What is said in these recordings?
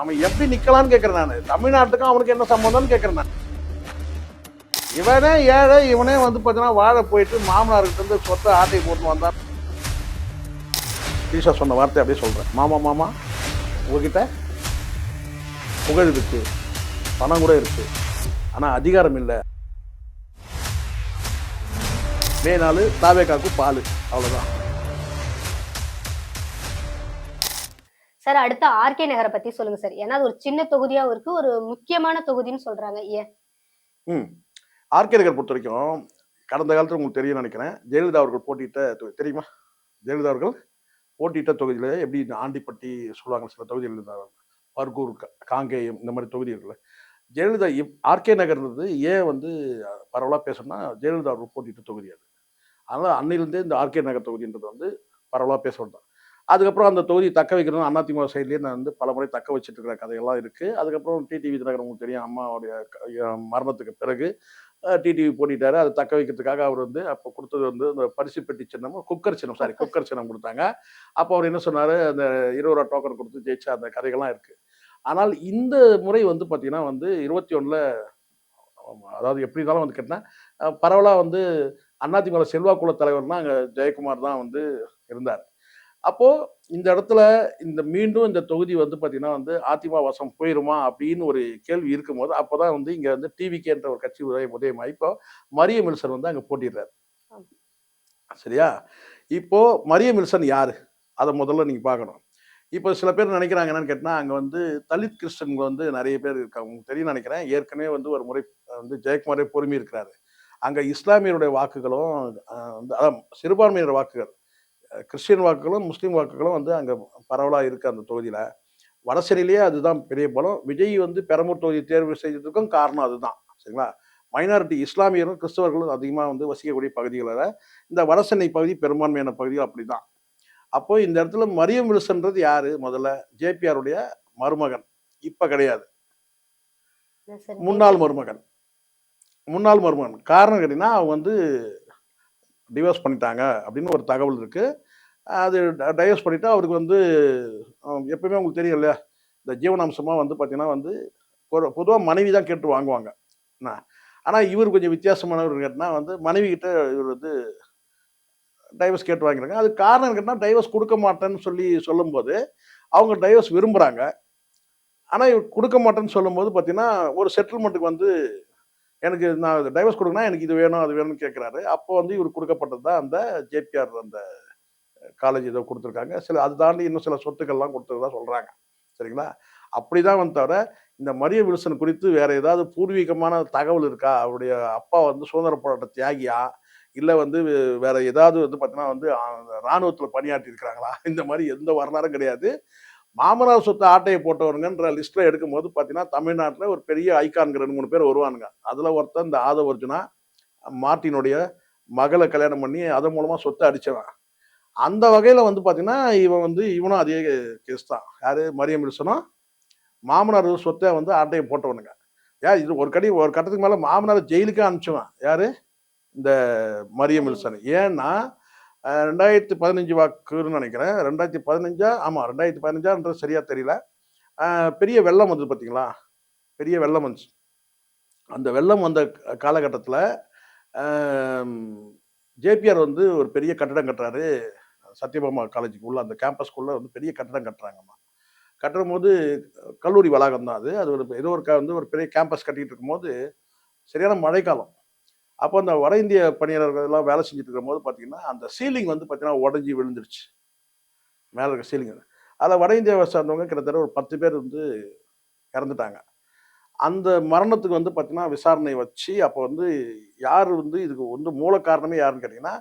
அவன் எப்படி நிக்கலான்னு கேட்கறேன் நான். தமிழ்நாட்டுக்கும் அவனுக்கு என்ன சம்பந்தம்னு கேட்கறேன் நான். இவனே ஏழை, இவனே வந்து பார்த்தீங்கன்னா வாழ போயிட்டு மாமனார்கிட்ட இருந்து சொத்தை ஆட்டை போட்டு வந்தான். ஈஷா சொன்ன வார்த்தை அப்படியே சொல்றேன். மாமா மாமா உங்ககிட்ட புகழ் இருக்கு, பணம் கூட இருக்கு, ஆனா அதிகாரம் இல்லை. மே 4 தாவேகாக்கு பால், அவ்வளவுதான். சார் அடுத்த ஆர்கே நகரை பத்தி சொல்லுங்க சார். ஏன்னா அது ஒரு சின்ன தொகுதியாவும் இருக்கு, ஒரு முக்கியமான தொகுதின்னு சொல்றாங்க. ஏன் ஆர்கே நகர் பொறுத்த வரைக்கும் கடந்த காலத்தில் உங்களுக்கு தெரியும் நினைக்கிறேன். ஜெயலலிதா அவர்கள் போட்டியிட்ட தெரியுமா? ஜெயலலிதா அவர்கள் போட்டியிட்ட தொகுதியில எப்படி ஆண்டிப்பட்டி சொல்லுவாங்க, சில தொகுதிகள் இருந்தாங்க, பர்கூர், காங்கேயம், இந்த மாதிரி தொகுதி இருக்குல்ல. ஜெயலலிதா ஆர்கே நகர்ன்றது ஏன் வந்து பரவலாக பேசணும்னா, ஜெயலலிதா அவர்கள் போட்டியிட்ட தொகுதி அது. அதனால அன்னையிலேருந்தே இந்த ஆர்கே நகர் தொகுதின்றது வந்து பரவலாக பேசணும் தான். அதுக்கப்புறம் அந்த தொகுதி தக்க வைக்கணும் அதிமுக சைட்லேயே நான் வந்து பல முறை தக்க வச்சுட்டு இருக்கிற கதையெல்லாம் இருக்குது. அதுக்கப்புறம் டிடிவி தினகரன் உங்களுக்கு தெரியும், அம்மாவுடைய மரணத்துக்கு பிறகு டிடிவி போட்டிட்டாரு. அதை தக்க வைக்கிறதுக்காக அவர் வந்து அப்போ கொடுத்தது வந்து இந்த பரிசு பெட்டி சின்னம், குக்கர் சின்னம் கொடுத்தாங்க. அப்போ அவர் என்ன சொன்னார், அந்த 20 ரூபா டோக்கன் கொடுத்து ஜெயிச்ச அந்த கதைகள்லாம் இருக்குது. ஆனால் இந்த முறை வந்து பார்த்தீங்கன்னா வந்து 21ல், அதாவது எப்படி இருந்தாலும் வந்து கேட்டால் பரவலாக வந்து அதிமுக செல்வாக்குள்ள தலைவர்னா அங்கே ஜெயக்குமார் தான் வந்து இருந்தார். அப்போ இந்த இடத்துல இந்த மீண்டும் இந்த தொகுதி வந்து பார்த்தீங்கன்னா வந்து அதிமுக வசம் போயிருமா அப்படின்னு ஒரு கேள்வி இருக்கும்போது, அப்போதான் வந்து இங்க வந்து டிவிகேன்ற ஒரு கட்சி உதயமாகி இப்போ மரியம் வில்சன் வந்து அங்க போட்டிடுறாரு. சரியா? இப்போ மரியம் வில்சன் யாரு? அதை முதல்ல நீங்க பார்க்கணும். இப்போ சில பேர் நினைக்கிறாங்க என்னன்னு கேட்டா, அங்க வந்து தலித் கிறிஸ்தவங்க வந்து நிறைய பேர் இருக்காங்க. உங்களுக்கு தெரியும் நினைக்கிறேன். ஏற்கனவே வந்து ஒரு முறை வந்து ஜெயக்குமாரே பொறுமை இருக்கிறாரு. அங்க இஸ்லாமியருடைய வாக்குகளும் வந்து அதான் சிறுபான்மையினர் வாக்குகள், கிறிஸ்டியன் வாக்குகளும் முஸ்லீம் வாக்குகளும் வந்து அங்கே பரவலாக இருக்குது அந்த தொகுதியில். வடசென்னையிலேயே அதுதான் பெரிய பலம். விஜய் வந்து பெரம்பூர் தொகுதி தேர்வு செய்ததுக்கும் காரணம் அதுதான். சரிங்களா? மைனாரிட்டி இஸ்லாமியரும் கிறிஸ்தவர்களும் அதிகமாக வந்து வசிக்கக்கூடிய பகுதிகளில் இந்த வடசென்னை பகுதி பெரும்பான்மையான பகுதிகள் அப்படி தான். அப்போ இந்த இடத்துல மரியம் வில்சன்றது யாரு? முதல்ல ஜேபிஆருடைய மருமகன். இப்ப கிடையாது, முன்னாள் மருமகன். காரணம் கேட்டீங்கன்னா, அவங்க வந்து டிவோர்ஸ் பண்ணிட்டாங்க அப்படின்னு ஒரு தகவல் இருக்கு. அது டைவர்ஸ் பண்ணிட்டா அவருக்கு வந்து எப்பவுமே உங்களுக்கு தெரியும் இல்லையா, இந்த ஜீவனாம்சமாக வந்து பார்த்தீங்கன்னா வந்து பொதுவாக மனைவி தான் கேட்டு வாங்குவாங்க. ஆனால் இவர் கொஞ்சம் வித்தியாசமானவர் கேட்டால் வந்து மனைவி கிட்ட இவர் வந்து டைவர்ஸ் கேட்டு வாங்கிடுறாங்க. அது காரணம் கேட்டால் டைவர்ஸ் கொடுக்க மாட்டேன்னு சொல்லும்போது அவங்க டைவர்ஸ் விரும்புகிறாங்க. ஆனால் இவர் கொடுக்க மாட்டேன்னு சொல்லும்போது பார்த்தீங்கன்னா ஒரு செட்டில்மெண்ட்டுக்கு வந்து எனக்கு நான் டைவர்ஸ் கொடுக்கணும், எனக்கு இது வேணும் அது வேணும்னு கேட்குறாரு. அப்போ வந்து இவர் கொடுக்கப்பட்டது தான் அந்த ஜேபிஆர் அந்த காலேஜ் ஏதோ கொடுத்துருக்காங்க. அதை தாண்டி இன்னும் சில சொத்துக்கள்லாம் கொடுத்ததா சொல்கிறாங்க. சரிங்களா? அப்படிதான் வந்து தவிர இந்த மரியம் வில்சன் குறித்து வேற ஏதாவது பூர்வீகமான தகவல் இருக்கா? அவருடைய அப்பா வந்து சுதந்திர போராட்ட தியாகியா, இல்லை வந்து வேற ஏதாவது வந்து பார்த்தீங்கன்னா வந்து இராணுவத்தில் பணியாற்றி இருக்கிறாங்களா? இந்த மாதிரி எந்த வரலாறும் கிடையாது. மாமனார் சொத்து ஆட்டையை போட்டவருங்கன்ற லிஸ்ட்ல எடுக்கும்போது பார்த்தீங்கன்னா தமிழ்நாட்டில் ஒரு பெரிய ஐகான்கள் 2-3 பேர் வருவானுங்க. அதில் ஒருத்தன் இந்த ஆதவ அர்ஜுனா, மார்ட்டினுடைய மகளை கல்யாணம் பண்ணி அதன் மூலமாக சொத்தை அடிச்சவன். அந்த வகையில் வந்து பார்த்தீங்கன்னா இவனும் அதே கேஸ் தான். யாரு? மரியம் வில்சனும் மாமனார் சொத்தை வந்து ஆட்டையை போட்டவனுங்க. இது ஒரு கட்டத்துக்கு மேலே மாமனார் ஜெயிலுக்கே அனுப்பிச்சுவான். யாரு? இந்த மரியம் வில்சன். ஏன்னா 2015 வாக்குன்னு நினைக்கிறேன். 2015 ஆமா 2015 சரியா தெரியல. பெரிய வெள்ளம் வந்து பார்த்தீங்களா? பெரிய வெள்ளம் வந்துச்சு. அந்த வெள்ளம் வந்த காலகட்டத்தில் ஜேபிஆர் வந்து ஒரு பெரிய கட்டடம் கட்டுறாரு. சத்யபாமா காலேஜுக்கு உள்ள அந்த கேம்பஸ்க்குள்ள வந்து பெரிய கட்டடம் கட்டுறாங்கம்மா. கட்டும் போது கல்லூரி வளாகம் தான் அது. ஏதோ ஒரு பெரிய கேம்பஸ் கட்டிட்டு இருக்கும்போது சரியான மழைக்காலம். அப்போ அந்த வட இந்திய பணியாளர்கள் எல்லாம் வேலை செஞ்சுட்டு இருக்கும்போது பார்த்தீங்கன்னா அந்த சீலிங் வந்து பார்த்தீங்கன்னா உடஞ்சி விழுந்துருச்சு. மேலே இருக்க சீலிங். அதில் வட இந்தியாவை சார்ந்தவங்க கிட்டத்தட்ட ஒரு 10 பேர் வந்து இறந்துட்டாங்க. அந்த மரணத்துக்கு வந்து பார்த்தீங்கன்னா விசாரணை வச்சு அப்போ வந்து யார் வந்து இதுக்கு வந்து மூல காரணமே யாருன்னு கேட்டிங்கன்னா,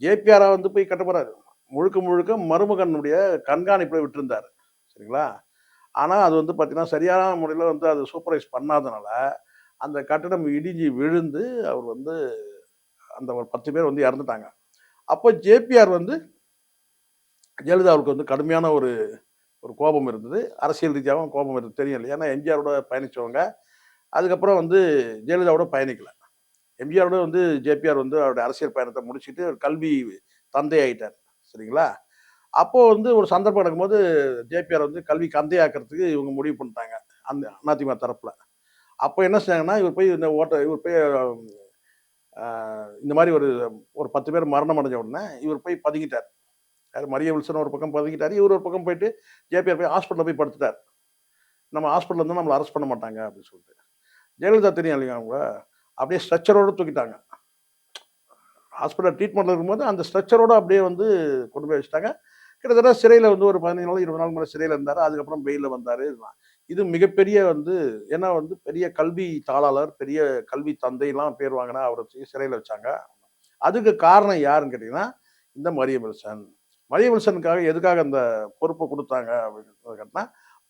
ஜேபிஆரை வந்து போய் கட்ட போறாரு. முழுக்க மருமகனுடைய கண்காணிப்பில் விட்டுருந்தார். சரிங்களா? ஆனால் அது வந்து பார்த்தீங்கன்னா சரியான முறையில் வந்து அது சூப்பர்வைஸ் பண்ணாதனால அந்த கட்டடம் இடிஞ்சு விழுந்து அவர் வந்து அந்த ஒரு 10 பேர் வந்து இறந்துட்டாங்க. அப்போ ஜேபிஆர் வந்து ஜெயலலிதாவுக்கு வந்து கடுமையான ஒரு கோபம் இருந்தது. அரசியல் ரீதியாகவும் கோபம் இருந்தது, தெரியும் இல்லையா? ஏன்னா எம்ஜிஆரோட பயணித்தவங்க. அதுக்கப்புறம் வந்து ஜெயலலிதாவோட பயணிக்கல. எம்ஜிஆரோட வந்து ஜேபிஆர் வந்து அவருடைய அரசியல் பயணத்தை முடிச்சுட்டு கல்வி தந்தை ஆயிட்டார். சரிங்களா? அப்போ வந்து ஒரு சந்தர்ப்பம் நடக்கும்போது ஜேபிஆர் வந்து கல்வி கந்தையாக்குறதுக்கு இவங்க முடிவு பண்ணிட்டாங்க அந்த அதிமுக தரப்புல. அப்போ என்ன செஞ்சாங்கன்னா, இவர் போய் இந்த மாதிரி ஒரு ஒரு 10 பேர் மரணம் அடைஞ்ச உடனே இவர் போய் பதுங்கிட்டார். யாரு மரிய வில்சன் ஒரு பக்கம் பதுங்கிட்டாரு. இவர் ஒரு பக்கம் போயிட்டு ஜேபிஆர் போய் ஹாஸ்பிட்டல்ல போய் படுத்துட்டார். நம்ம ஹாஸ்பிட்டல்ல இருந்தா நம்மள அரெஸ்ட் பண்ண மாட்டாங்க அப்படின்னு சொல்லிட்டு. ஜெயலலிதா தெரியும் இல்லையா அவங்க, அப்படியே ஸ்ட்ரெச்சரோட தூக்கிட்டாங்க. ஹாஸ்பிட்டல் ட்ரீட்மெண்ட்ல இருக்கும்போது அந்த ஸ்ட்ரெச்சரோட அப்படியே வந்து கொண்டு போய் வச்சுட்டாங்க. கிட்டத்தட்ட சிறையில வந்து ஒரு 15 நாள் 20 நாள் மேல சிறையில இருந்தாரு. அதுக்கப்புறம் பெயில்ல வந்தாரு. இது மிகப்பெரிய வந்து ஏன்னா வந்து பெரிய கல்வி தாளாளர், பெரிய கல்வி தந்தைலாம் பேர் வாங்கினா அவரை தூக்கி சிறையில வச்சாங்க. அதுக்கு காரணம் யாருன்னு கேட்டீங்கன்னா, இந்த மரியம் வில்சன். மரியம் வில்சனுக்காக எதுக்காக அந்த பொறுப்பை குடுத்தாங்க அப்படின்னு கேட்டா,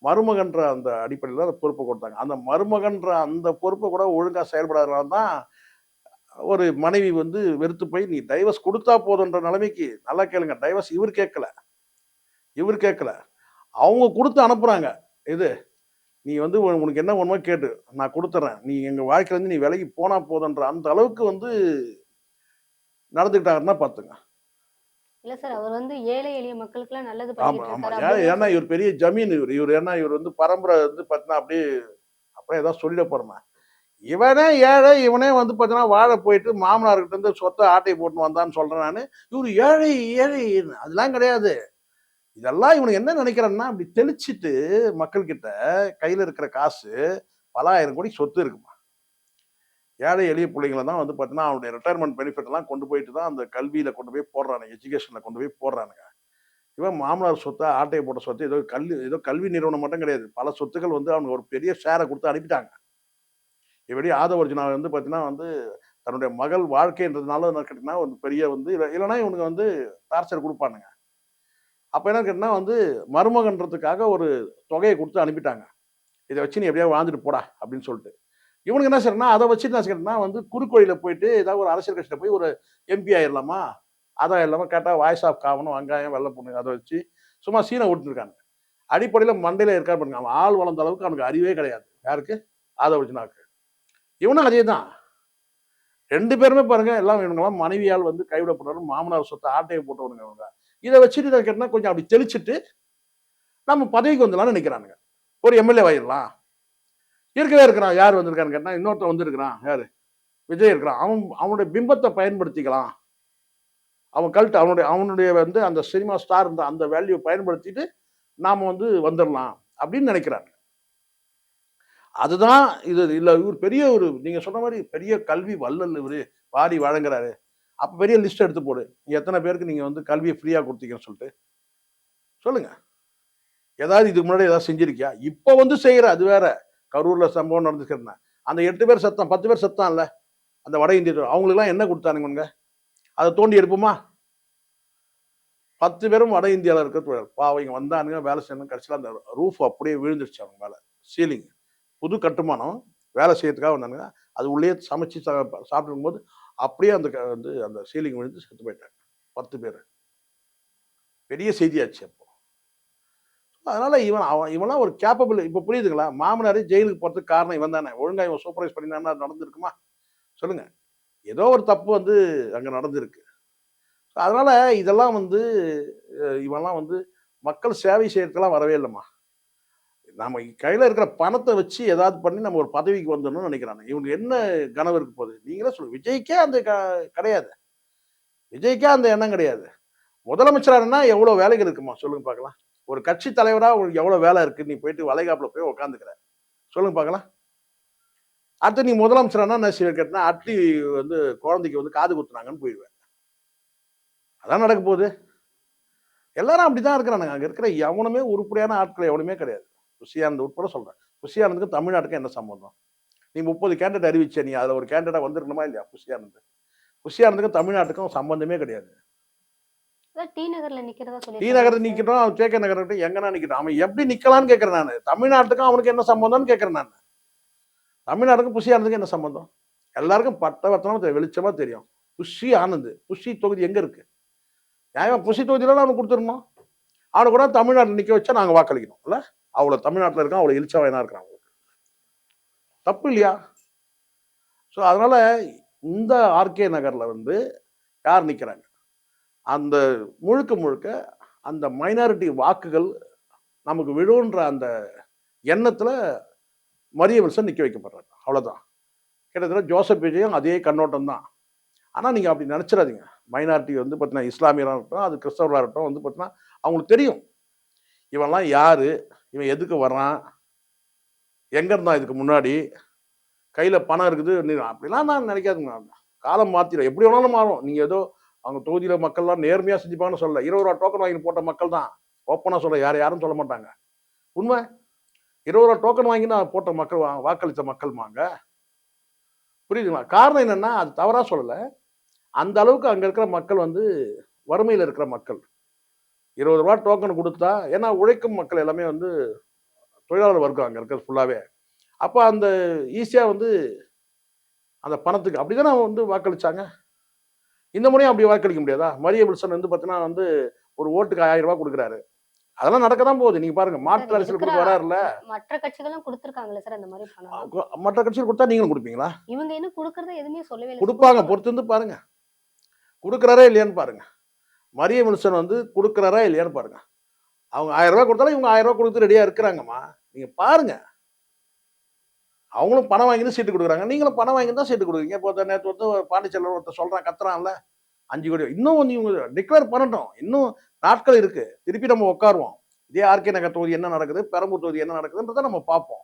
மருமகன்ற அந்த அடிப்படையில அந்த பொறுப்பை குடுத்தாங்க. அந்த மருமகன்ற அந்த பொறுப்பை கூட ஒழுங்கா செயல்படாதனால தான் ஒரு மனைவி வந்து வெறுத்து போய் நீ டைவர்ஸ் குடுத்தா போதுன்ற நிலைமைக்கு நல்லா கேளுங்க. டைவர்ஸ் இவர் கேட்கல. இவர் கேட்கல. அவங்க குடுத்து அனுப்புறாங்க. இது நீ வந்து உனக்கு என்ன வேணுமோ கேட்டு நான் குடுத்துறேன். நீ எங்க வாழ்க்கையில இருந்து நீ விலகி போனா போதுன்ற அந்த அளவுக்கு வந்து நடந்துக்கிட்டாருன்னா பாத்துங்க. இல்ல சார், அவர் வந்து ஏழை எளிய மக்களுக்கெல்லாம் நல்லது ஆமா, பண்ணிக்கிட்டு ஆமா. இருக்காரு அப்படின்னு ஏன்னா இவர் பெரிய ஜமீன் இவரு. ஏன்னா இவர் வந்து பரம்பரை வந்து பாத்தீங்கன்னா அப்படியே அப்புறம் ஏதாவது சொல்லிட போறோமே. இவனே ஏழை, இவனே வந்து பாத்தீங்கன்னா வாழ போயிட்டு மாமனார்கிட்ட இருந்து சொத்த ஆட்டைய போட்டுன்னு வந்தான்னு சொல்றேன் நானு. இவரு ஏழை, ஏழை அதெல்லாம் கிடையாது. இதெல்லாம் இவனுங்க என்ன நினைக்கிறான்னா, அப்படி தெளிச்சுட்டு மக்கள் கிட்ட கையில இருக்கிற காசு பல ஆயிரம் கோடி சொத்து இருக்குமா. ஏழை எளிய பிள்ளைங்கள தான் வந்து பாத்தீங்கன்னா, அவனுடைய ரிட்டயர்மென்ட் பெனிஃபிட் எல்லாம் கொண்டு போயிட்டு தான் அந்த கல்வியில கொண்டு போய் போடுறானுங்க. எஜுகேஷன்ல கொண்டு போய் போடுறானுங்க. இவன் மாமனார் சொத்த ஆட்டைய போட்ட சொத்து ஏதோ கல்வி நிறுவனம் மட்டும் கிடையாது. பல சொத்துக்கள் வந்து அவனுக்கு ஒரு பெரிய ஷேர குடுத்து அனுப்பிட்டாங்க. எப்படி ஆதவ அர்ஜுனா வந்து பார்த்தீங்கன்னா வந்து, தன்னுடைய மகள் வாழ்க்கைன்றதுனால என்ன கேட்டீங்கன்னா, ஒரு பெரிய வந்து இல்லன்னா இவனுங்க வந்து டார்ச்சர் குடுப்பானுங்க. அப்ப என்ன கேட்டீங்கன்னா வந்து, மருமகன்றதுக்காக ஒரு தொகைய குடுத்து அனுப்பிட்டாங்க. "இத வச்சு நீ எப்படியாவது வாழ்ந்துட்டு போடா" அப்படின்னு சொல்லிட்டு. இவனுங்க என்ன செய்றாங்கன்னா, அத வச்சுட்டு என்ன செய்றாங்கன்னா வந்து குறுக்கு வழியில போயிட்டு ஏதாவது ஒரு அரசியல் கட்சியில போய் ஒரு எம்பி ஆயிரலாமா? அதான் இல்லாம கேட்டா வாய்ஸ் ஆஃப் காமனும், வெங்காயம், வெள்ள பூண்டு அத வச்சு சும்மா சீன விட்டுருக்கானுங்க. அடிப்படையில மண்டையில இருக்காரு பாருங்க, அவன் ஆள் வளர்ந்த அளவுக்கு அவனுக்கு அறிவே கிடையாது. யாருக்கு? ஆதவ அர்ஜுனாவுக்கு. இவனும் அதேதான். 2 பேருமே பாருங்க, எல்லாம் இவனுங்கலாம் மனைவியால் வந்து கைவிடப்பட்டவரும், மாமனார் சொத்த ஆட்டைய போட்டவனுங்க இவனுங்க. இத வச்சுட்டு என்ன கேட்டீங்கன்னா, கொஞ்சம் அப்படி தெளிச்சுட்டு, நம்ம பதவிக்கு வந்துடலாம்னு நினைக்கிறானுங்க. ஒரு எம்எல்ஏ ஆயிரலாம். இருக்கவே இருக்கிறான். யார் வந்திருக்கான்னு கேட்டா, இன்னொருத்தன் வந்திருக்கிறான். யாரு? விஜய் இருக்கிறான். அவனுடைய பிம்பத்த பயன்படுத்திக்கலாம். அவன் கல்ட் அவனுடைய அவனுடைய வந்து அந்த சினிமா ஸ்டார் இருந்த அந்த வேல்யூ பயன்படுத்திட்டு, நாம வந்து வந்துரலாம் அப்படின்னு நினைக்கிறாங்க. அதுதான் இது இல்ல இவரு பெரிய ஒரு நீங்க சொன்ன மாரி பெரிய கல்வி வள்ளல் இவரு. வாரி வழங்குறாரு. அப்ப பெரிய லிஸ்ட் எடுத்து போடு. எத்தன பேருக்கு நீங்க வந்து கல்விய ஃப்ரீயா குடுத்தீங்கன்னு சொல்லிட்டு. சொல்லுங்க. ஏதாவது இதுக்கு முன்னாடி ஏதாவது செஞ்சிருக்கியா? இப்ப வந்து செய்யற அது வேற. கரூர்ல சம்பவம் நடந்துச்சுன்னா. அந்த 8 பேர் செத்தான், 10 பேர் செத்தான்ல. அந்த வட இந்தியர்கள். அவங்களுக்கெல்லாம் என்ன குடுத்தானுங்கங்க? அத தோண்டி எடுப்போமா? 10 பேரும் வட இந்தியால இருக்க தொழிலாளர். பாவம் இங்க வந்தானுங்க, வேலை செய்யணும். கடைசியில அந்த ரூஃப் அப்படியே விழுந்துருச்சு அவங்க மேல. சீலிங். புது கட்டுமானம். வேலை செய்யறதுக்காக வந்தானுங்க. அது உள்ளேயே சமைச்சு சாப்பிட்டு இருக்கும்போது, அப்படியே வந்து அந்த சீலிங் விழுந்து செத்து போயிட்டாங்க. 10 பேரு. பெரிய செய்தியாச்சு அப்போ. அதனால இவன்லாம் ஒரு கேப்பபிள் இப்ப புரியுதுங்களா? மாமனாரே ஜெயிலுக்கு போறதுக்கு காரணம் இவன் தானே. ஒழுங்கா இவன் சூப்பர்வைஸ் பண்ணியிருந்தான்னா அது நடந்திருக்குமா? சொல்லுங்க. ஏதோ ஒரு தப்பு வந்து அங்க நடந்திருக்கு. அதனால இதெல்லாம் வந்து இவன்லாம் வந்து மக்கள் சேவை செய்யறதுக்கெல்லாம் வரவே இல்லம்மா. நம்ம கையில இருக்கிற பணத்த வச்சு ஏதாவது பண்ணி நம்ம ஒரு பதவிக்கு வந்துடணும்னு நினைக்கிறானுங்க. இவனுக்கு என்ன கனவு இருக்க போகுது? நீங்களே சொல்லுங்க. விஜய்க்கே அந்த கிடையாது. விஜய்க்கே அந்த எண்ணம் கிடையாது. முதலமைச்சரானா எவ்வளவு வேலைகள் இருக்குமா? சொல்லுங்க பார்க்கலாம். ஒரு கட்சி தலைவரா உங்களுக்கு எவ்வளவு வேலை இருக்கு? நீ போயிட்டு வளைகாப்புல போய் உட்கார்ந்துக்கிற. சொல்லுங்க பார்க்கலாம். அடுத்து நீ முதலமைச்சரானா என்ன செய்வ கேட்டா, அட்லி வந்து குழந்தைக்கு வந்து காது குத்துனாங்கன்னு போயிடுவேன். அதான் நடக்க போகுது. எல்லாரும் அப்படித்தான் இருக்கிறானுங்க. அங்க இருக்கிற எவனுமே உருப்படியான ஆட்கள் எவனுமே கிடையாது. புஷி ஆனந்த் உட்பட சொல்றேன். புஷி ஆனந்துக்கும் தமிழ்நாட்டுக்கும் என்ன சம்பந்தம்? நீ 30 கேண்டிடேட் அறிவிச்ச. நீ அதுல ஒரு கேண்டிடேட்டா வந்திருக்கணுமா இல்லையா? புஷி ஆனந்த். புஷி ஆனந்துக்கும் தமிழ்நாட்டுக்கும் சம்பந்தமே கிடையாது. அதான் டி நகர்ல நிக்கிறதா டி சொல்லியிருக்காங்க நகர் சார். நிக்கட்டும், கே நகர் எங்கன்னா நிக்கட்டும். அவன் எப்படி நிக்கலாம்னு கேட்கிறேன் நானு. தமிழ்நாட்டுக்கும் அவனுக்கு என்ன சம்பந்தம்னு கேட்கிறேன் நானு. தமிழ்நாட்டுக்கும் புஷி ஆனந்துக்கும் என்ன சம்பந்தம்? எல்லாருக்கும் பட்டவர்த்தனமா வெளிச்சமா தெரியும். புஷி ஆனந்த். புஷி தொகுதி எங்க இருக்கு? நியாயமா புஷி தொகுதியில அவனுக்கு கொடுத்துடணும். அவனை கூட தமிழ்நாட்டில் நிக்க வச்சா நாங்க வாக்களிக்கணும் இல்ல? அவ்வளவு தமிழ்நாட்டில் இருக்கான், அவ்வளவு இழிச்சவாயனா இருக்கிறான். தப்பு இல்லையா? ஸோ அதனால இந்த ஆர்கே நகர்ல வந்து யார் நிக்கிறாங்க? அந்த முழுக்க முழுக்க அந்த மைனாரிட்டி வாக்குகள் நமக்கு விழுன்ற அந்த எண்ணத்துல மரிய வில்சன் நிக்க வைக்கப்படுறாரு. அவ்வளவுதான். கிட்டத்தட்ட ஜோசப் விஜயும் அதே கண்ணோட்டம் தான். ஆனா நீங்க அப்படி நினைச்சிடாதீங்க. மைனாரிட்டி வந்து பார்த்தீங்கன்னா, இஸ்லாமியரா இருக்கட்டும், அது கிறிஸ்தவரா இருக்கட்டும் வந்து பார்த்தீங்கன்னா, அவங்களுக்கு தெரியும். இவன்லாம் யாரு? இவன் எதுக்கு வர்றான்? எங்க இருந்தான் இதுக்கு முன்னாடி? கையில பணம் இருக்குது. அப்படிலாம் நான் நினைக்காதுங்க. காலம் மாத்திரும். எப்படி வேணாலும் மாறும். நீங்க ஏதோ அவங்க தொகுதியில மக்கள்லாம் நேர்மையா செஞ்சுப்பாங்கன்னு சொல்லல. ரூ. 20 டோக்கன் வாங்கி போட்ட மக்கள் தான். ஓப்பனா சொல்றேன். யாரும் சொல்ல மாட்டாங்க. உண்மை. ரூ. 20 டோக்கன் வாங்கி நான் போட்ட மக்கள் வாக்களித்த மக்கள்மாங்க. புரியுதுங்களா? காரணம் என்னன்னா, அது தவறா சொல்லல. அந்த அளவுக்கு அங்க இருக்கிற மக்கள் வந்து வறுமையில இருக்கிற மக்கள். ரூ. 20 டோக்கன் குடுத்தா ஏன்னா உழைக்கும் மக்கள் எல்லாமே வந்து தொழிலாளர் வர்க்கம் அங்க இருக்கிறது ஃபுல்லாவே. அப்ப அந்த ஈஸியா வந்து அந்த பணத்துக்கு அப்படிதானே வந்து வாக்களிச்சாங்க. இந்த முறையும் அப்படி வாக்களிக்க முடியாதா? மரிய வில்சன் வந்து பார்த்தீங்கன்னா வந்து ஒரு ஓட்டுக்கு ரூ. 1000 குடுக்குறாரு. அதெல்லாம் நடக்க தான் போகுது. நீங்க பாருங்க. சார் மாற்று அரசியல் இருக்கிற குடுக்க வராருல்ல. மற்ற கட்சிகளும் குடுத்துருக்காங்கல்ல சார் அந்த மாதிரி பணம். மற்ற கட்சிகள் குடுத்தா நீங்களும் குடுப்பீங்களா? இவங்க இன்னும் குடுக்கறத எதுவுமே சொல்லவே இல்ல சார். குடுப்பாங்க. குடுப்பாங்க. பொறுத்திருந்து பாருங்க. குடுக்குறாரா இல்லையான்னு பாருங்க. மரிய வில்சன் வந்து குடுக்குறாரா இல்லையான்னு பாருங்க. அவங்க ரூ. 1000 குடுத்தாலும் இவங்க ரூ. 1000 குடுத்து ரெடியா இருக்கிறாங்கம்மா. நீங்க பாருங்க. அவங்களும் பணம் வாங்கி தான் சீட்டு குடுக்குறாங்க. நீங்களும் பணம் வாங்கி தான் சீட்டு குடுக்குறீங்க. இப்போ நேத்து வந்து பாண்டிச்சேரியில ஒருத்தன் சொல்றான், கத்துறான்ல. 5 கோடி. இன்னும் வந்து இவங்க டிக்ளேர் பண்ணட்டும். இன்னும் நாட்கள் இருக்கு. திருப்பி நம்ம உட்காருவோம். இதே ஆர்கே நகர் தொகுதி என்ன நடக்குது? பெரம்பூர் தொகுதி என்ன நடக்குதுன்றத நம்ம பார்ப்போம்.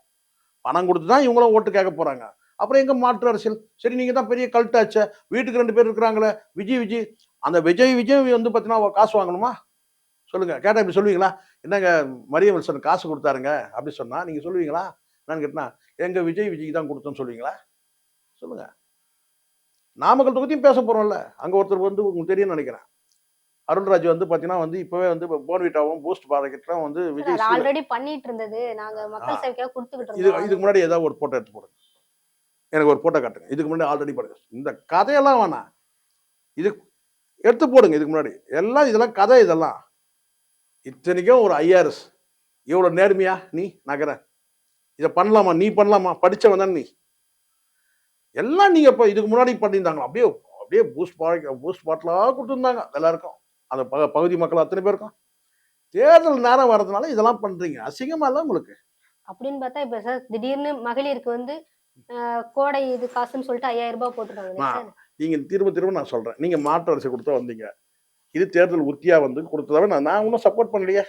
பணம் குடுத்து தான் இவங்களும் ஓட்டு கேட்க போறாங்க. அப்புறம் எங்க மாற்று அரசியல்? சரி நீங்க தான் பெரிய கல்ட் ஆச்சே. வீட்டுக்கு 2 பேர் இருக்கிறாங்களே. விஜய். அந்த விஜய் வந்து பார்த்தீங்கன்னா காசு வாங்கணுமா? சொல்லுங்க. கேட்டா இப்படி சொல்லுவீங்களா? என்னங்க மரிய வில்சன் காசு குடுத்தாருங்க. அப்படி சொன்னா நீங்க சொல்லுவீங்களா? என்னன்னு கேட்டனா, எங்க விஜய்க்கு தான் குடுத்தோம்னு சொல்லுவீங்களா? சொல்லுங்க. நாமக்கல் தொகுதியும் பேச போறோம்ல. அங்க ஒருத்தர் வந்து உங்களுக்கு தெரியும்னு நினைக்கிறேன். அருள்ராஜ் வந்து பார்த்தீங்கன்னா வந்து இப்பவே வந்து போர்ன்விட்டாவும், பூஸ்ட் பாக்கெட்லாம் வந்து சார் விஜய் அது ஆல்ரெடி பண்ணிட்டு இருந்தது. நாங்க ஆ மக்கள் சேவைக்காக குடுத்துக்கிட்டு இதுக்கு இருந்தோம். இதுக்கு முன்னாடி ஏதாவது ஒரு ஃபோட்டோ எடுத்து போடுங்க. எனக்கு ஒரு ஃபோட்டோ காட்டுங்க. இதுக்கு முன்னாடி ஆல்ரெடி பண்ணுங்க. இந்த கதையெல்லாம் வேணாம். இது எடுத்து போடுங்க இதுக்கு முன்னாடி. இதெல்லாம் கதை இதெல்லாம். இத்தனைக்கும் ஒரு ஐஆர்எஸ். இவ்வளவு நேர்மையா நீ நகர? இத பண்ணலாமா? நீ பண்ணலாமா? படிச்சவன் தானே நீ. எல்லாம் நீங்க இப்ப இதுக்கு முன்னாடி பண்ணியிருந்தாங்க. அப்படியே அப்படியே பூஸ்ட் பாட்டிலா குடுத்துருந்தாங்க எல்லாருக்கும். அந்த பகுதி மக்கள் அத்தனை பேருக்கும். தேர்தல் நேரம் வர்றதுனால இதெல்லாம் பண்றீங்க. அசிங்கமா இல்ல உங்களுக்கு? அப்படின்னு பார்த்தா இப்ப சார் திடீர்னு மகளிருக்கு வந்து கோடை இது காசுன்னு சொல்லிட்டு ரூ. 5000 போட்டுட்டாங்களே நான் சார். நீங்க திரும்ப நான் சொல்றேன். நீங்க மாற்று அரசு குடுத்தா வந்தீங்க. இது தேர்தல் உத்தியா வந்து குடுத்ததாவே நான் ஒண்ணும் சப்போர்ட் பண்ணலையே.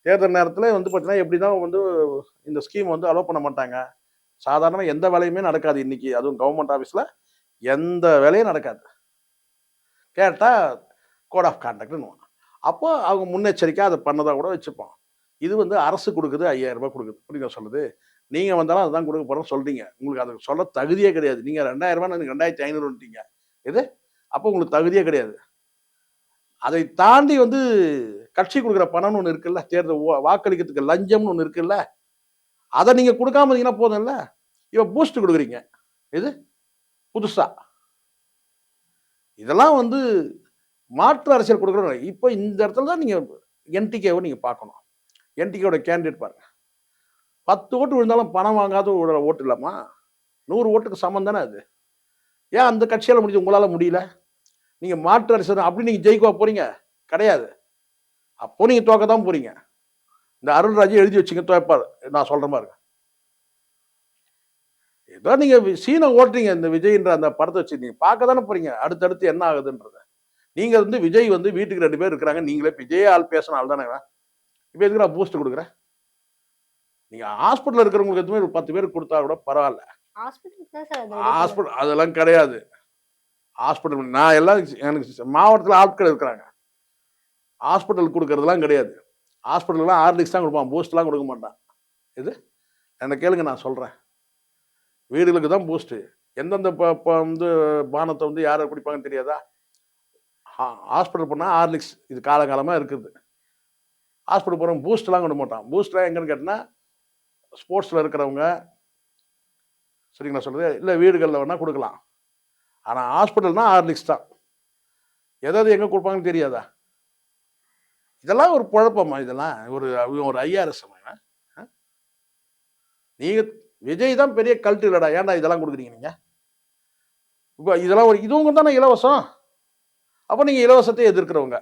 தேர்தல் நேரத்துல வந்து பார்த்தீங்கன்னா, எப்படிதான் வந்து இந்த ஸ்கீம் வந்து அலோவ் பண்ண மாட்டாங்க. சாதாரணமா எந்த வேலையுமே நடக்காது இன்னைக்கு. அதுவும் கவர்ன்மெண்ட் ஆபீஸ்ல எந்த வேலையும் நடக்காது. கேட்டா கோட் ஆஃப் கான்டக்ட்ன்னுவாங்க. அப்போ அவங்க முன்னெச்சரிக்கையா அத பண்ணதா கூட வச்சுப்போம். இது வந்து அரசு குடுக்குது ரூ. 5000 குடுக்குது. புரியுதா சொல்றது? நீங்க வந்தாலும் அதுதான் குடுக்க போறேன்னு சொல்றீங்க. உங்களுக்கு அது சொல்ல தகுதியே கிடையாது. நீங்க ரூ. 2000 எனக்கு 2500ன்ட்டீங்க. எது? அப்போ உங்களுக்கு தகுதியே கிடையாது. அதை தாண்டி வந்து கட்சி குடுக்குற பணம்னு ஒண்ணு இருக்குல்ல. தேர்தல் வாக்களிக்கிறதுக்கு லஞ்சம்னு ஒண்ணு இருக்குல்ல. அத நீங்க குடுக்காம இருந்தீங்கன்னா போதும்ல. இப்ப பூஸ்ட் குடுக்குறீங்க. எது? புதுசா. இதெல்லாம் வந்து மாற்று அரசியல் குடுக்குறோம். இப்ப இந்த இடத்துல தான் நீங்க என்டிகேவ நீங்க பார்க்கணும். என்டிகேவோட கேண்டிடேட் பாருங்க. 10 ஓட்டு விழுந்தாலும் பணம் வாங்காத ஒரு ஓட்டு இல்லம்மா. 100 ஓட்டுக்கு சமம் தானே அது. ஏன் அந்த கட்சியால முடிஞ்சு உங்களால முடியல? நீங்க மாற்று அரசியல் அப்படி நீங்க ஜெயிக்கவா போறீங்க? கிடையாது. அப்போ நீங்க தோக்க தான் போறீங்க. இந்த அருள்ராஜ் எழுதி வச்சுங்க தோப்பாரு. நான் சொல்ற பாருங்க. ஏதோ நீங்க சீன ஓட்டுறீங்க இந்த விஜய்ன்ற அந்த படத்த வச்சு. நீங்க பார்க்க தானே போறீங்க. அடுத்தடுத்து என்ன ஆகுதுன்றத. நீங்க வந்து விஜய் வந்து வீட்டுக்கு 2 பேர் இருக்கிறாங்க. நீங்களே இதே ஆள் பேசின ஆள் தானே இவன். இப்ப எதுக்குடா பூஸ்ட் குடுக்குற? நீங்க ஹாஸ்பிட்டல்ல இருக்கிறவங்களுக்கு எதுவுமே ஒரு 10 பேருக்கு குடுத்தா கூட பரவால்ல. ஹாஸ்பிட்டலுக்கு தான் சார் அது எடுக்கணும். ஹாஸ்பிட்டல் அதெல்லாம் கிடையாது. ஹாஸ்பிட்டல் நான் எல்லாம் எனக்கு மாவட்டத்துல ஆட்கள் இருக்கிறாங்க. ஹாஸ்பிட்டலுக்கு குடுக்கறதெல்லாம் கிடையாது. ஹாஸ்பிட்டல்லாம் ஹார்லிக்ஸ் தான் குடுப்பான். பூஸ்ட்லாம் குடுக்க மாட்டான். எது? என்ன கேளுங்க நான் சொல்றேன். வீடுகளுக்கு தான் பூஸ்ட். எந்தெந்த வந்து பானத்த வந்து யார் யார் குடிப்பாங்கன்னு தெரியாதா? ஹாஸ்பிட்டல் போனா ஹார்லிக்ஸ் இது காலகாலமா இருக்குது. ஹாஸ்பிட்டல் போறவன் பூஸ்ட்லாம் குடுக்க மாட்டான். பூஸ்ட்லாம் எங்கன்னு கேட்டனா, ஸ்போர்ட்ஸ்ல இருக்கிறவங்க சரிங்களா சொல்றது? இல்ல வீடுகள்ல வேணா குடுக்கலாம். ஆனா ஹாஸ்பிட்டல்னா ஹார்லிக்ஸ் தான். எது எங்க குடுப்பாங்கன்னு தெரியாதா? இதெல்லாம் ஒரு குழப்பமா இதெல்லாம்? ஒரு ஐஆர்எஸ் அவன். நீங்க விஜய் தான் பெரிய கல்ட் இல்லடா. ஏன்டா இதெல்லாம் குடுக்குறீங்க நீங்க? இப்ப இதெல்லாம் இதுவும் தானே இலவசம். அப்ப நீங்க இலவசத்தை எதிர்க்கிறவங்க.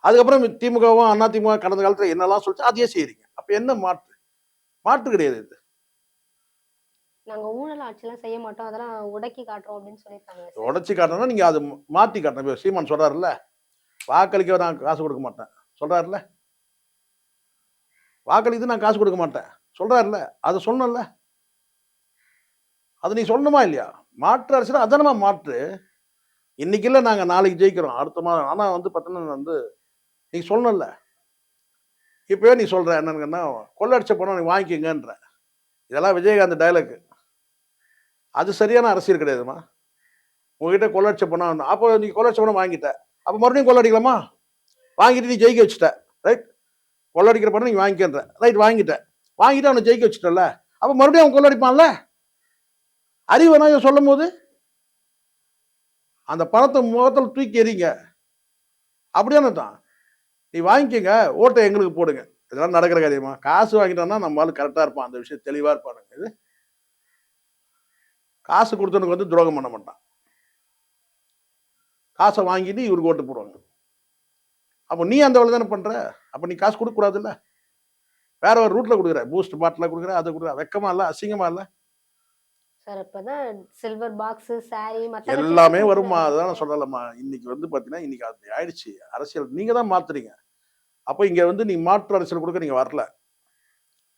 அதுக்கப்புறம் திமுகவும் அதிமுக கடந்த காலத்துல என்னெல்லாம் சொல்லிச்சு அதையே செய்றீங்க. அப்ப என்ன மாற்று? மாற்று கிடையாது இது. நாங்க ஊழல் ஆட்சிலாம் செய்ய மாட்டோம். அதெல்லாம் உடக்கி காட்டுறோம் அப்படின்னு சொல்லியிருக்காங்க சார். உடைச்சு காட்டணும்னா நீங்க அத மாத்தி காட்டணும். இப்ப சீமான் சொல்றாருல்ல, வாக்களிக்க நான் காசு கொடுக்க மாட்டேன். சொல்றாருல்ல, வாக்களித்து நான் காசு கொடுக்க மாட்டேன். சொல்றாருல்ல, அத சொல்லணும்ல. அத நீ சொல்லணுமா இல்லையா? மாற்று அரசியல் அதானமா மாற்று. இன்னைக்கு இல்ல நாங்க நாளைக்கு ஜெயிக்கிறோம். அடுத்த மாதம். ஆனா வந்து பார்த்தீங்கன்னா வந்து நீ சொல்லணும்ல. இப்பவே நீ சொல்ற என்னங்கன்னா, கொள்ளடிச்ச பணம் நீ வாங்கிக்கங்கன்ற. இதெல்லாம் விஜயகாந்த் டயலாக். அது சரியான அரசியல் கிடையாதும்மா. உங்ககிட்ட கொள்ளடிச்ச பணம் அப்போ நீ கொள்ளடிச்ச பணம் வாங்கிட்ட. அப்ப மறுபடியும் கொள்ளடிக்கலாமா? வாங்கிட்டு நீ ஜெயிக்க வச்சுட்ட. ரைட்? கொள்ளடிக்கிற பணம் நீ வாங்கிக்கன்ற. ரைட் வாங்கிட்ட. வாங்கிட்டு அவன ஜெயிக்க வச்சுட்டல்ல. அப்ப மறுபடியும் அவன் கொள்ளடிப்பான்ல? அறிவு வேணா இவன் சொல்லும்போது, அந்த பணத்த முகத்துல தூக்கி எறிங்க. அப்படிதானே தான். நீ வாங்கிக்கங்க, ஓட்ட எங்களுக்கு போடுங்க. இதெல்லாம் நடக்கிற காரியமா? காசு வாங்கிட்டான்னா நம்ம ஆளு கரெக்ட்டா இருப்பான். அந்த விஷயம் தெளிவா இருப்பானுங்க. இது காசு குடுத்தவனுக்கு வந்து துரோகம் பண்ண மாட்டான். காச வாங்கிட்டு இவருக்கு ஓட்டு போடுவாங்க. அப்ப நீ அந்த வேலை தானே பண்ற? அப்ப நீ காசு குடுக்க கூடாதுல்ல? வேற ஒரு ரூட்ல குடுக்குற. பூஸ்ட் பாட்டிலா குடுக்குற, அத குடுக்குற. வெட்கமா இல்ல? அசிங்கமா இல்ல? சார் இப்பதான் சில்வர் பாக்ஸ், சாரி மத்த கட்சிலாம் எல்லாமே வரும்மா. குடுக்குறாங்க அதுதான் நான் சார். சொல்றேன்லம்மா. இன்னைக்கு வந்து பார்த்தீங்கன்னா, இன்னைக்கு அப்படி ஆயிடுச்சு. அரசியல் நீங்க தான் மாத்துறீங்க. அப்ப இங்க வந்து நீங்க மாற்று அரசியல் குடுக்க நீங்க வரல.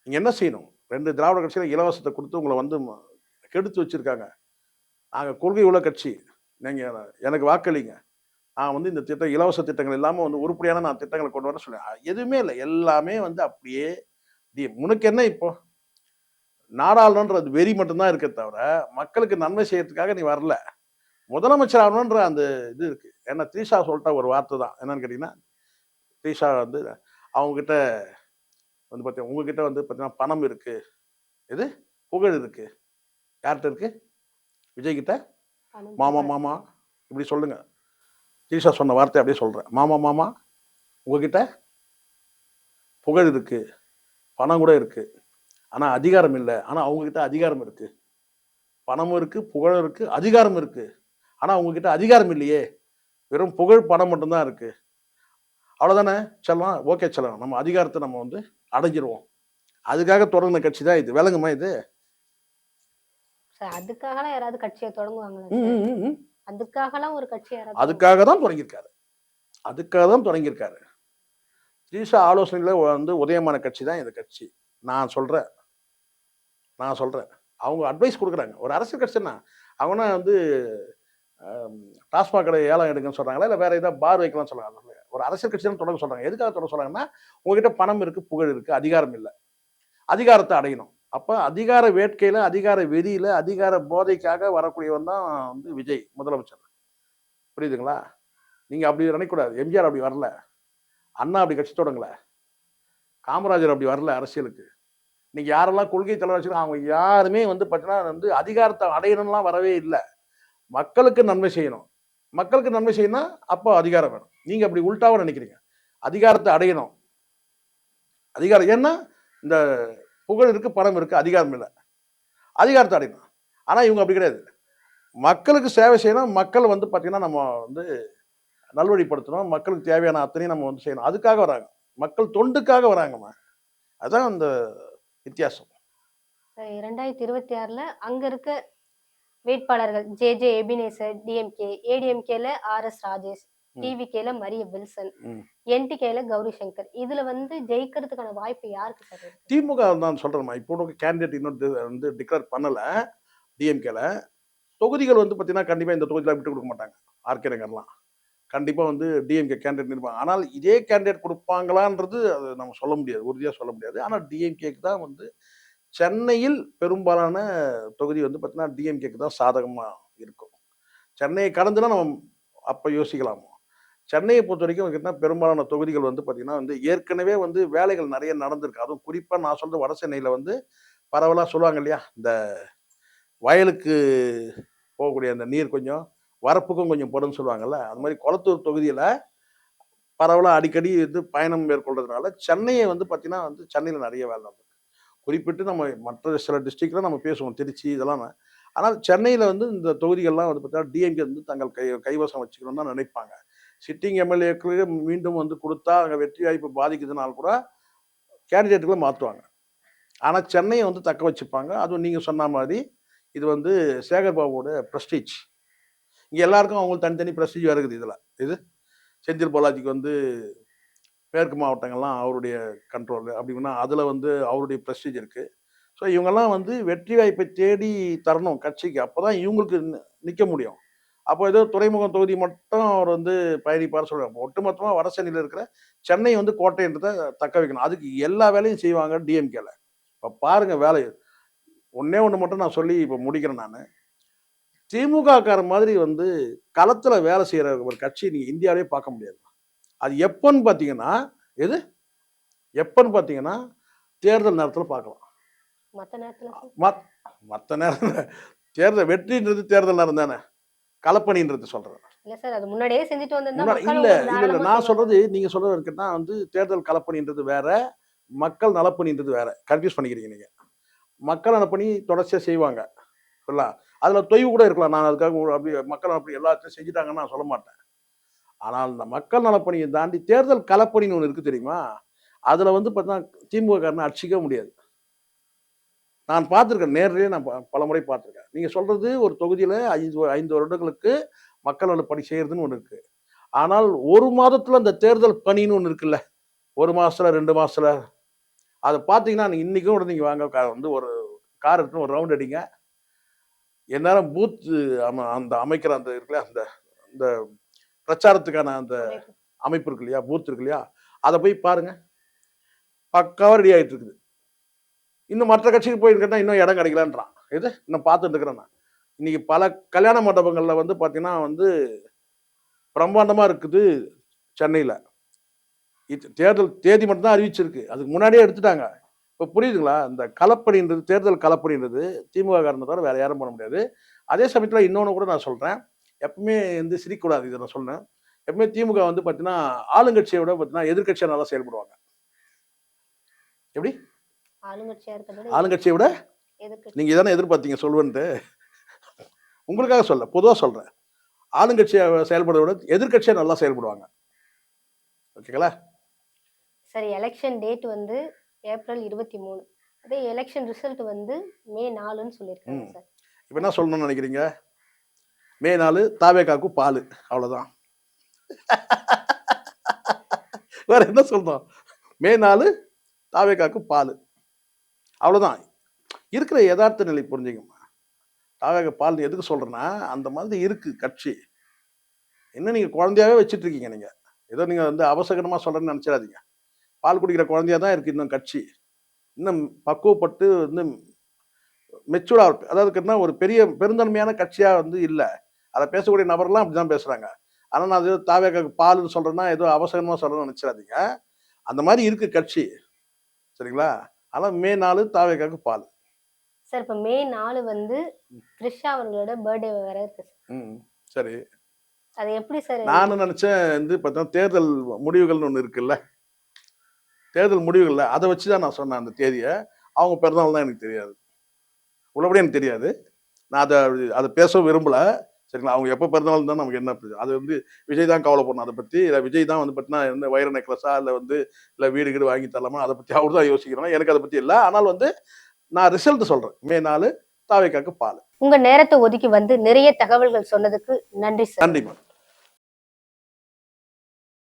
நீங்க என்ன செய்யணும்? 2 திராவிட கட்சியில இலவசத்த குடுத்து உங்கள வந்து கெடுத்து வச்சிருக்காங்க. நாங்க கொள்கை உள்ள கட்சி. நீங்க எனக்கு வாக்களிங்க. நான் வந்து இந்த திட்டம் இலவச திட்டங்கள் இல்லாம வந்து உருப்படியான நான் திட்டங்கள கொண்டு வரேன்னு சொன்னேன். எதுவுமே இல்ல. எல்லாமே வந்து அப்படியே உனக்கு என்ன இப்போ? நாடாளணுன்ற அது வெறி மட்டும் தான் இருக்கே தவிர, மக்களுக்கு நன்மை செய்யறதுக்காக நீ வரல. முதலமைச்சர் ஆகணுன்ற அந்த இது இருக்கு. ஏன்னா த்ரிஷா சொல்லிட்ட ஒரு வார்த்தை தான். என்னன்னு கேட்டீங்கன்னா, த்ரிஷா வந்து அவங்க கிட்ட வந்து உங்ககிட்ட வந்து பார்த்தீங்கன்னா பணம் இருக்கு. எது? புகழ் இருக்கு. யார்ட்ட இருக்கு? விஜய் கிட்ட? பணம், மாமா, புகழ். மாமா இப்படி சொல்லுங்க. த்ரிஷா சொன்ன வார்த்தைய அப்படியே சொல்றேன். மாமா, மாமா உங்ககிட்ட புகழ் இருக்கு. பணம் கூட இருக்கு. ஆனா அதிகாரம் இல்ல. ஆனா அவங்க கிட்ட அதிகாரம் இருக்கு. பணமும் இருக்கு, புகழும் இருக்கு, அதிகாரம் இருக்கு. ஆனா உங்க கிட்ட அதிகாரம் இல்லையே. வெறும் புகழ், பணம் மட்டும் தான் இருக்கு. அவ்வளவுதானே செல்லம். ஓகே செல்லம். நம்ம அதிகாரத்த நம்ம வந்து அடைஞ்சிருவோம். அதுக்காக தொடங்குன கட்சி தான் இது. விளங்குமா இது? சார் அதுக்காகலாம் யாராவது கட்சிய தொடங்குவாங்களா ம், சார்? ம், ம், ம். அதுக்காகலாம் ஒரு கட்சி யாராவது அதுக்காக தான் தொடங்கியிருக்காரு. அதுக்காக தான் தொடங்கியிருக்காரு. த்ரிஷா ஆலோசனையில வந்து உதயமான கட்சி தான் இந்த கட்சி. நான் சொல்றேன். நான் சொல்றேன். அவங்க அட்வைஸ் குடுக்குறாங்க. ஒரு அரசியல் கட்சின்னா, அவங்கன்னா வந்து டாஸ்மாக் கடை ஏலம் எடுங்கன்னு சொல்றாங்களா? இல்ல வேற ஏதாவது பார் வைக்கலாம்னு சொல்றாங்களா? ஒரு அரசியல் கட்சி தான் தொடங்க சொல்றாங்க. எதுக்காக தொடங்க சொல்றாங்கன்னா, உங்ககிட்ட பணம் இருக்கு, புகழ் இருக்கு, அதிகாரம் இல்ல. அதிகாரத்த அடையணும். அப்ப அதிகார வேட்கையில, அதிகார வெறியில, அதிகார போதைக்காக வரக்கூடியவன் தான் வந்து விஜய் முதலமைச்சர். புரியுதுங்களா? நீங்க அப்படி நினைக்கக்கூடாது. எம்ஜிஆர் அப்படி வரல. அண்ணா அப்படி கட்சி தொடங்கல. காமராஜர் அப்படி வரல அரசியலுக்கு. இன்னைக்கு யாரெல்லாம் கொள்கை தலைவர் வச்சிருக்காங்க, அவங்க யாருமே வந்து பார்த்தீங்கன்னா வந்து அதிகாரத்த அடையணும்லாம் வரவே இல்ல. மக்களுக்கு நன்மை செய்யணும். மக்களுக்கு நன்மை செய்யணும்னா, அப்போ அதிகாரம் வேணும். நீங்க அப்படி உல்டாவா நினைக்கிறீங்க. அதிகாரத்த அடையணும். அதிகாரம் ஏன்னா, இந்த புகழ் இருக்கு, பணம் இருக்கு, அதிகாரம் இல்ல. அதிகாரத்த அடையணும். ஆனா இவங்க அப்படி கிடையாது. மக்களுக்கு சேவை செய்யணும். மக்கள் வந்து பார்த்தீங்கன்னா, நம்ம வந்து நல்வழிப்படுத்தணும். மக்களுக்கு தேவையான அத்தனையும் நம்ம வந்து செய்யணும். அதுக்காக வராங்க. மக்கள் தொண்டுக்காக வராங்கம்மா. அதான் அந்த வித்தியாசம். 2026ல அங்க இருக்க வேட்பாளர்கள் ஜே எபினேசர் டிஎம்கே, ஏடிஎம்கேல ஆர்எஸ் ராஜேஷ், ம், டிவிகேல மரிய வில்சன், ம். என்டிகேல கௌரி சங்கர். இதுல வந்து ஜெயிக்கிறதுக்கான வாய்ப்பு யாருக்கு சார் இருக்கு? திமுக நான் சொல்றேன்மா. இப்போ கேண்டிடேட் இன்னும் வந்து டிக்ளேர் பண்ணல. டிஎம்கேல. தொகுதிகள் வந்து பார்த்தீங்கன்னா, கண்டிப்பா இந்த தொகுதியில விட்டுக் குடுக்க மாட்டாங்க. ஆர்கே நகர்லாம். கண்டிப்பா வந்து டிஎம்கே கேண்டிடேட் நிப்பாங்க. ஆனால் இதே கேண்டிடேட் குடுப்பாங்களான்றது அது நம்ம சொல்ல முடியாது. உறுதியா சொல்ல முடியாது. ஆனா டிஎம்கேக்கு தான் வந்து சென்னையில் பெரும்பாலான தொகுதி வந்து பார்த்தீங்கன்னா, டிஎம்கேக்கு தான் சாதகமா இருக்கும். சென்னையை கடந்துனா நம்ம அப்ப யோசிக்கலாம். சென்னையை பொறுத்தவரைக்கும் பார்த்தீங்கன்னா, பெரும்பாலான தொகுதிகள் வந்து பார்த்தீங்கன்னா, வந்து ஏற்கனவே வந்து வேலைகள் நெறைய நடந்திருக்கு. அதுவும் குறிப்பா நான் சொல்றது வட சென்னையில வந்து பரவலா சொல்லுவாங்க இல்லையா? இந்த வயலுக்கு போகக்கூடிய அந்த நீர் கொஞ்சம் வரப்புக்கும் கொஞ்சம் படும்னு சொல்லுவாங்கல்ல. அது மாரி கொளத்தூர் தொகுதியில பரவலா அடிக்கடி வந்து பயணம் மேற்கொள்றதுனால, சென்னைய வந்து பார்த்தீங்கன்னா வந்து சென்னையில நெறைய வேலை நடந்திருக்கு. குறிப்பிட்டு நம்ம மற்ற சில டிஸ்ட்ரிக்ட்ல நம்ம பேசுவோம். திருச்சி இதெல்லாம். ஆனால் சென்னையில வந்து இந்த தொகுதிகள்லாம் வந்து பார்த்தீங்கன்னா, டிஎம்கே வந்து தங்கள் கைவசம் வச்சுக்கணும்னு தான் நினைப்பாங்க. சிட்டிங் எம்எல்ஏக்கள் மீண்டும் வந்து கொடுத்தா அங்கே வெற்றி வாய்ப்பு பாதிக்குதுனால கூட கேண்டிடேட்டுகளை மாற்றுவாங்க. ஆனால் சென்னையை வந்து தக்க வச்சுப்பாங்க. அதுவும் நீங்கள் சொன்ன மாதிரி இது வந்து சேகர் பாபுவோட ப்ரெஸ்டீஜ். இங்கே எல்லாருக்கும் அவங்களுக்கு தனித்தனி ப்ரெஸ்டீஜ் இருக்குது. இதில் இது செந்தில் பாலாஜிக்கு வந்து மேற்கு மாவட்டங்கள்லாம் அவருடைய கண்ட்ரோல் அப்படின்னா அதில் வந்து அவருடைய ப்ரெஸ்டீஜ் இருக்குது. ஸோ இவங்கெல்லாம் வந்து வெற்றி வாய்ப்பை தேடி தரணும் கட்சிக்கு. அப்போ தான் இவங்களுக்கு நிற்க முடியும். அப்போ ஏதோ துறைமுகம் தொகுதி மட்டும் அவர் வந்து பயணிப்பார் சொல்கிறாங்க. ஒட்டுமொத்தமாக வட சென்னையில் இருக்கிற சென்னை வந்து கோட்டைன்றதை தக்க வைக்கணும். அதுக்கு எல்லா வேலையும் செய்வாங்க டிஎம்கேல. இப்போ பாருங்க வேலை. ஒன்னே ஒன்று மட்டும் நான் சொல்லி இப்போ முடிக்கிறேன். நான் திமுக கார மாதிரி வந்து களத்தில் வேலை செய்கிற ஒரு கட்சி நீங்கள் இந்தியாவிலே பார்க்க முடியாது. அது எப்போன்னு பார்த்தீங்கன்னா எது எப்போன்னு பார்த்தீங்கன்னா தேர்தல் நேரத்தில் பார்க்கலாம். மத்த நேரத்துல சார்? மற்ற நேரம் தேர்தல் வெற்றின்றது தேர்தல் நேரம் தானே. களப்பணின்றது சொல்கிறேன். இல்ல சார், அது முன்னாடியே செஞ்சுட்டு வந்திருந்தா இல்ல மக்கள் இல்ல உங்களுக்கு இல்ல தாராளமா நான் செய்வாங்க. சொல்றது நீங்க சொல்றது இருக்குன்னா வந்து தேர்தல் களப்பணின்றது வேற, மக்கள் நலப்பணின்றது வேற. கன்ஃபியூஸ் பண்ணிக்கிறீங்க நீங்க. மக்கள் நலப்பணி தொடர்ச்சியா செய்வாங்க. இல்ல அதுல தொய்வு கூட இருக்கலாம். நான் அதுக்காக அப்படி மக்கள் நலப்பணி எல்லாத்தையும் செஞ்சுட்டாங்கன்னு நான் சொல்ல மாட்டேன். ஆனால் இந்த மக்கள் நலப்பணியை தாண்டி தேர்தல் களப்பணின்னு ஒன்று இருக்கு தெரியுமா? அதுல வந்து பார்த்தீங்கன்னா திமுக காரனை அடிச்சிக்க முடியாது. நான் பார்த்துருக்கேன். நேர்லயே நான் பலமுறை பார்த்துருக்கேன். நீங்க சொல்றது ஒரு தொகுதியில 5 வருடங்களுக்கு மக்கள் நலப்பணி செய்யறதுன்னு ஒன்று இருக்கு. ஆனால் 1 மாதத்துல அந்த தேர்தல் பணின்னு ஒன்று இருக்குல்ல. 1 மாசத்துல 2 மாசத்துல அதை பார்த்தீங்கன்னா இன்னைக்கும் கூட நீங்க வாங்க வந்து ஒரு கார் எடுத்து ஒரு ரவுண்ட் அடிங்க. எந்நேரம் பூத் அந்த அமைக்கிற அந்த இருக்குல்ல அந்த அந்த பிரச்சாரத்துக்கான அந்த அமைப்பு. அமைப்பு இருக்கு இல்லையா, பூத் இருக்கு இல்லையா, அதை போய் பாருங்க. பக்காவா ரெடி ஆயிட்டு இருக்குது. இன்னும் மற்ற கட்சிக்கு போயிருக்கேன்னா இன்னும் இடம் கிடைக்கலன்றான். இது இன்னும் பார்த்துட்டு இருக்கிறேன் நான். இன்னைக்கு பல கல்யாண மண்டபங்கள்ல வந்து பார்த்தீங்கன்னா வந்து பிரம்மாண்டமா இருக்குது சென்னையில. தேர்தல் தேதி மட்டும் தான் அறிவிச்சிருக்கு. அதுக்கு முன்னாடியே எடுத்துட்டாங்க. இப்போ புரியுதுங்களா? இந்த களப்பணின்றது தேர்தல் களப்பணின்றது திமுக காரனை தவிர வேற யாரும் பண்ண முடியாது. அதே சமயத்தில் இன்னொன்று கூட நான் சொல்றேன். எப்பவுமே வந்து சிரிக்கக்கூடாது. இதை நான் சொன்னேன். எப்பவுமே திமுக வந்து பார்த்தீங்கன்னா ஆளுங்கட்சியை விட பார்த்தீங்கன்னா எதிர்கட்சியா நல்லா செயல்படுவாங்க. எப்படி? ஆளுங்கட்சியா இருக்கிறத ஆளுங்கட்சியை விட எதிர்க்கட்சி. நீங்க இதானே எதிர்பார்த்தீங்க சொல்லுவேன்ட்டு. உங்களுக்காக சொல்ல பொதுவாக சொல்றேன். ஆளுங்கட்சியை செயல்படுறத விட எதிர்கட்சியா நல்லா செயல்படுவாங்க. ஓகேங்களா? சரி, எலெக்ஷன் டேட் வந்து ஏப்ரல் 23. அதே எலெக்ஷன் ரிசல்ட் வந்து மே 4ன்னு சொல்லியிருக்காங்க சார். இப்போ என்ன சொல்லணும்னு நினைக்கிறீங்க? மே 4 தாவேகாக்கு பாலு. அவ்வளவுதான். வேற என்ன சொல்றோம்? மே 4 தாவேகாக்கு பாலு. அவ்வளவுதான். இருக்கிற யதார்த்த நிலை புரிஞ்சுக்கமா. தாவேக பால் எதுக்கு சொல்றேன்னா அந்த மாதிரி இருக்கு கட்சி. இன்னும் நீங்க குழந்தையாவே வச்சுட்டு இருக்கீங்க நீங்க. ஏதோ நீங்க வந்து அவசகரமா சொல்றேன்னு நினைச்சிடாதீங்க. பால் குடிக்கிற குழந்தையா தான் இருக்கு இன்னும் கட்சி. இன்னும் பக்குவப்பட்டு இன்னும் மெச்சூர்டா அதாவது ஒரு பெரிய பெருந்தன்மையான கட்சியா வந்து இல்ல. அதை பேசக்கூடிய நபர்லாம் அப்படிதான் பேசுறாங்க. ஆனா நான் அது தாவேகாக்கு பாலுன்னு சொல்றேன்னா ஏதோ அவசரமா சொல்றேன்னு நினைச்சிடாதீங்க. அந்த மாதிரி இருக்கு கட்சி. சரிங்களா? ஆனா மே 4 தாவேகாக்கு பால். சார், இப்ப மே 4 வந்து த்ரிஷா அவர்களோட பர்த்டே வேற இருக்கு சார். சரி. அது எப்படி சார்? நானும் நினைச்சேன் வந்து பார்த்தா தேர்தல் முடிவுகள்னு ஒன்று இருக்குல்ல. தேர்தல் முடிவுகள்ல அதை வச்சுதான் நான் சொன்னேன் அந்த தேதியை. அவங்க பிறந்தநாள் தான் எனக்கு தெரியாது. உள்ளபடியே எனக்கு தெரியாது. நான் அதை பேச விரும்பல. சரிங்களா? அவங்க எப்போ பிறந்தநாள் தான் நமக்கு என்ன அது வந்து விஜய் தான் கவலைப்படணும் அதை பற்றி. இல்லை விஜய் தான் வந்து பார்த்தீங்கன்னா என்ன வைர நெக்லஸா இல்லை வந்து இல்லை வீடு கீடு வாங்கி தரலாமா அதை பற்றி அவர் தான் யோசிக்கிறோம். எனக்கு அதை பற்றி இல்லை. ஆனால் வந்து நான் ரிசல்ட் சொல்றேன். மே 4 தாவேகாக்கு பால். உங்க நேரத்தை ஒதுக்கி வந்து நிறைய தகவல்கள் சொன்னதுக்கு நன்றி சார். நன்றி மேம்.